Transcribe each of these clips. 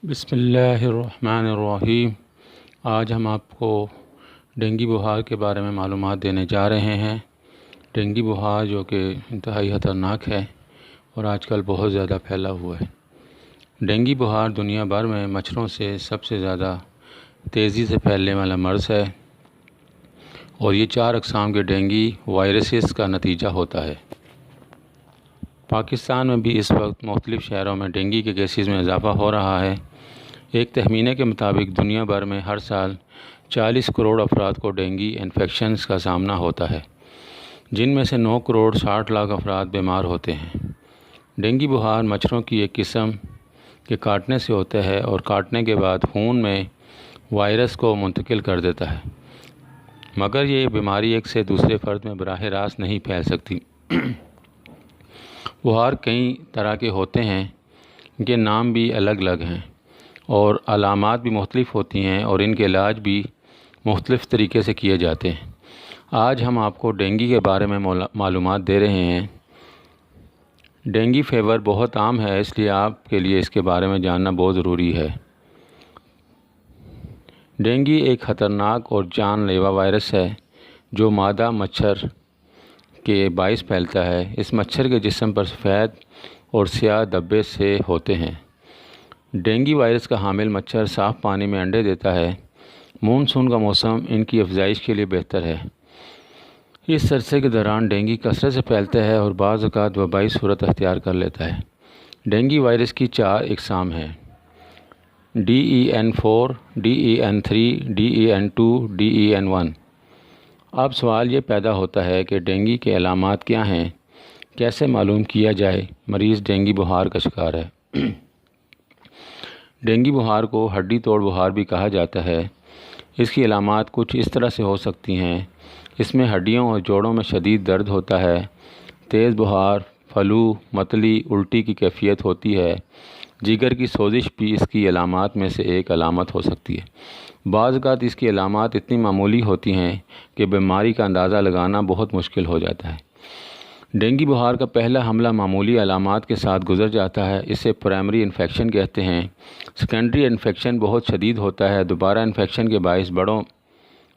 بسم اللہ الرحمن الرحیم۔ آج ہم آپ کو ڈینگی بخار کے بارے میں معلومات دینے جا رہے ہیں۔ ڈینگی بخار جو کہ انتہائی خطرناک ہے اور آج کل بہت زیادہ پھیلا ہوا ہے۔ ڈینگی بخار دنیا بھر میں مچھروں سے سب سے زیادہ تیزی سے پھیلنے والا مرض ہے اور یہ 4 اقسام کے ڈینگی وائرسز کا نتیجہ ہوتا ہے۔ پاکستان میں بھی اس وقت مختلف شہروں میں ڈینگی کے کیسز میں اضافہ ہو رہا ہے۔ ایک تخمینے کے مطابق دنیا بھر میں ہر سال 40 کروڑ افراد کو ڈینگی انفیکشنز کا سامنا ہوتا ہے، جن میں سے 9 کروڑ 60 لاکھ افراد بیمار ہوتے ہیں۔ ڈینگی بخار مچھروں کی ایک قسم کے کاٹنے سے ہوتا ہے اور کاٹنے کے بعد خون میں وائرس کو منتقل کر دیتا ہے، مگر یہ بیماری ایک سے دوسرے فرد میں براہ راست نہیں پھیل سکتی۔ بخار کئی طرح کے ہوتے ہیں، ان کے نام بھی الگ الگ ہیں اور علامات بھی مختلف ہوتی ہیں اور ان کے علاج بھی مختلف طریقے سے کیے جاتے ہیں۔ آج ہم آپ کو ڈینگی کے بارے میں معلومات دے رہے ہیں۔ ڈینگی فیور بہت عام ہے، اس لیے آپ کے لیے اس کے بارے میں جاننا بہت ضروری ہے۔ ڈینگی ایک خطرناک اور جان لیوا وائرس ہے جو مادہ مچھر کے باعث پھیلتا ہے۔ اس مچھر کے جسم پر سفید اور سیاہ دھبے سے ہوتے ہیں۔ ڈینگی وائرس کا حامل مچھر صاف پانی میں انڈے دیتا ہے۔ مونسون کا موسم ان کی افزائش کے لیے بہتر ہے۔ اس عرصے کے دوران ڈینگی کثرت سے پھیلتا ہے اور بعض اوقات وبائی صورت اختیار کر لیتا ہے۔ ڈینگی وائرس کی 4 اقسام ہیں: DEN4، DEN3، DEN2، DEN1۔ اب سوال یہ پیدا ہوتا ہے کہ ڈینگی کے علامات کیا ہیں؟ کیسے معلوم کیا جائے مریض ڈینگی بخار کا شکار ہے؟ ڈینگی بخار کو ہڈی توڑ بخار بھی کہا جاتا ہے۔ اس کی علامات کچھ اس طرح سے ہو سکتی ہیں۔ اس میں ہڈیوں اور جوڑوں میں شدید درد ہوتا ہے، تیز بخار، فلو، متلی، الٹی کی کیفیت ہوتی ہے۔ جگر کی سوزش بھی اس کی علامات میں سے ایک علامت ہو سکتی ہے۔ بعض اوقات اس کی علامات اتنی معمولی ہوتی ہیں کہ بیماری کا اندازہ لگانا بہت مشکل ہو جاتا ہے۔ ڈینگی بخار کا پہلا حملہ معمولی علامات کے ساتھ گزر جاتا ہے، اسے پرائمری انفیکشن کہتے ہیں۔ سیکنڈری انفیکشن بہت شدید ہوتا ہے۔ دوبارہ انفیکشن کے باعث بڑوں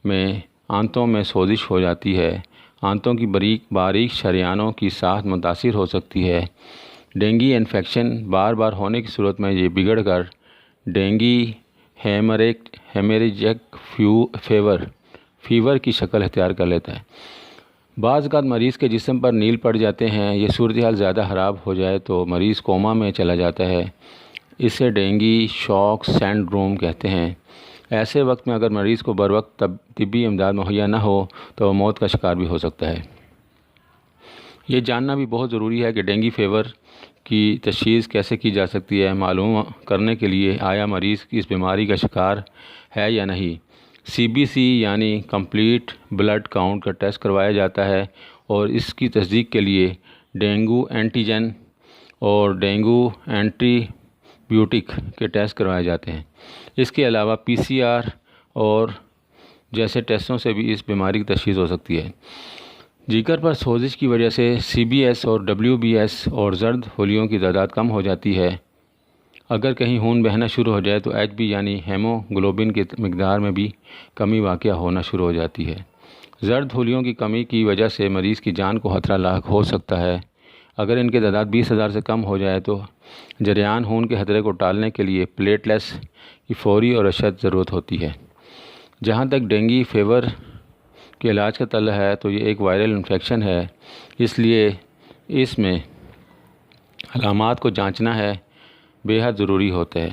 میں آنتوں میں سوزش ہو جاتی ہے۔ آنتوں کی باریک شریانوں کی ساخت متاثر ہو سکتی ہے۔ ڈینگی انفیکشن بار بار ہونے کی صورت میں یہ بگڑ کر ڈینگی ہیمریجک فیور کی شکل اختیار کر لیتا ہے۔ بعض اوقات مریض کے جسم پر نیل پڑ جاتے ہیں۔ یہ صورتحال زیادہ خراب ہو جائے تو مریض کوما میں چلا جاتا ہے۔ اسے ڈینگی شاک سنڈروم کہتے ہیں۔ ایسے وقت میں اگر مریض کو بروقت طبی امداد مہیا نہ ہو تو وہ موت کا شکار بھی ہو سکتا ہے۔ یہ جاننا بھی بہت ضروری ہے کہ ڈینگی فیور کی تشخیص کیسے کی جا سکتی ہے۔ معلوم کرنے کے لیے آیا مریض اس بیماری کا شکار ہے یا نہیں، CBC یعنی کمپلیٹ بلڈ کاؤنٹ کا ٹیسٹ کروایا جاتا ہے اور اس کی تصدیق کے لیے ڈینگو اینٹیجن اور ڈینگو اینٹی بیوٹک کے ٹیسٹ کروائے جاتے ہیں۔ اس کے علاوہ PCR اور جیسے ٹیسٹوں سے بھی اس بیماری کی تشخیص ہو سکتی ہے۔ جگر پر سوزش کی وجہ سے CBS اور WBS اور زرد ہولیوں کی تعداد کم ہو جاتی ہے۔ اگر کہیں خون بہنا شروع ہو جائے تو HB یعنی ہیموگلوبن کی مقدار میں بھی کمی واقع ہونا شروع ہو جاتی ہے۔ زرد ہولیوں کی کمی کی وجہ سے مریض کی جان کو خطرہ لاحق ہو سکتا ہے۔ اگر ان کی تعداد 20,000 سے کم ہو جائے تو جریان خون کے خطرے کو ٹالنے کے لیے پلیٹلیٹس کی فوری اور اشد ضرورت ہوتی ہے۔ جہاں تک ڈینگی فیور کے علاج کا تعلق ہے تو یہ ایک وائرل انفیکشن ہے، اس لیے اس میں علامات کو جانچنا ہے بے حد ضروری ہوتا ہے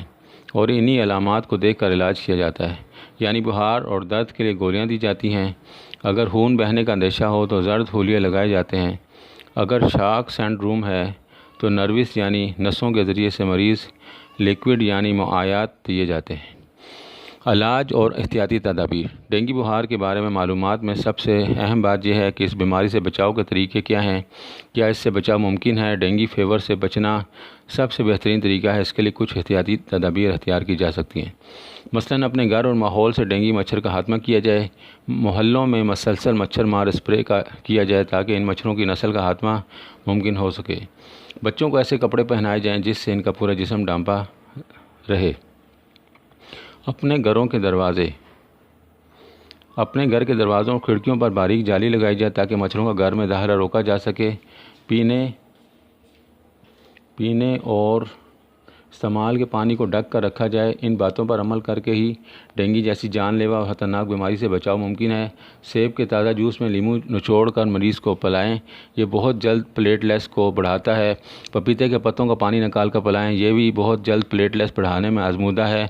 اور انہی علامات کو دیکھ کر علاج کیا جاتا ہے۔ یعنی بخار اور درد کے لیے گولیاں دی جاتی ہیں۔ اگر خون بہنے کا اندیشہ ہو تو زرد ہولیے لگائے جاتے ہیں۔ اگر شاک سنڈروم ہے تو نروس یعنی نسوں کے ذریعے سے مریض لیکوڈ یعنی مائعات دیے جاتے ہیں۔ علاج اور احتیاطی تدابیر۔ ڈینگی بخار کے بارے میں معلومات میں سب سے اہم بات یہ ہے کہ اس بیماری سے بچاؤ کے طریقے کیا ہیں۔ کیا اس سے بچاؤ ممکن ہے؟ ڈینگی فیور سے بچنا سب سے بہترین طریقہ ہے۔ اس کے لیے کچھ احتیاطی تدابیر اختیار کی جا سکتی ہیں۔ مثلاً اپنے گھر اور ماحول سے ڈینگی مچھر کا خاتمہ کیا جائے۔ محلوں میں مسلسل مچھر مار اسپرے کیا جائے تاکہ ان مچھروں کی نسل کا خاتمہ ممکن ہو سکے۔ بچوں کو ایسے کپڑے پہنائے جائیں جس سے ان کا پورا جسم ڈھانپا رہے۔ اپنے گھر کے دروازوں اور کھڑکیوں پر باریک جالی لگائی جائے تاکہ مچھروں کا گھر میں داخلہ روکا جا سکے۔ پینے اور استعمال کے پانی کو ڈھک کر رکھا جائے۔ ان باتوں پر عمل کر کے ہی ڈینگی جیسی جان لیوا اور خطرناک بیماری سے بچاؤ ممکن ہے۔ سیب کے تازہ جوس میں لیموں نچوڑ کر مریض کو پلائیں، یہ بہت جلد پلیٹلیٹس کو بڑھاتا ہے۔ پپیتے کے پتوں کا پانی نکال کر پلائیں، یہ بھی بہت جلد پلیٹلیٹس بڑھانے میں آزمودہ ہے۔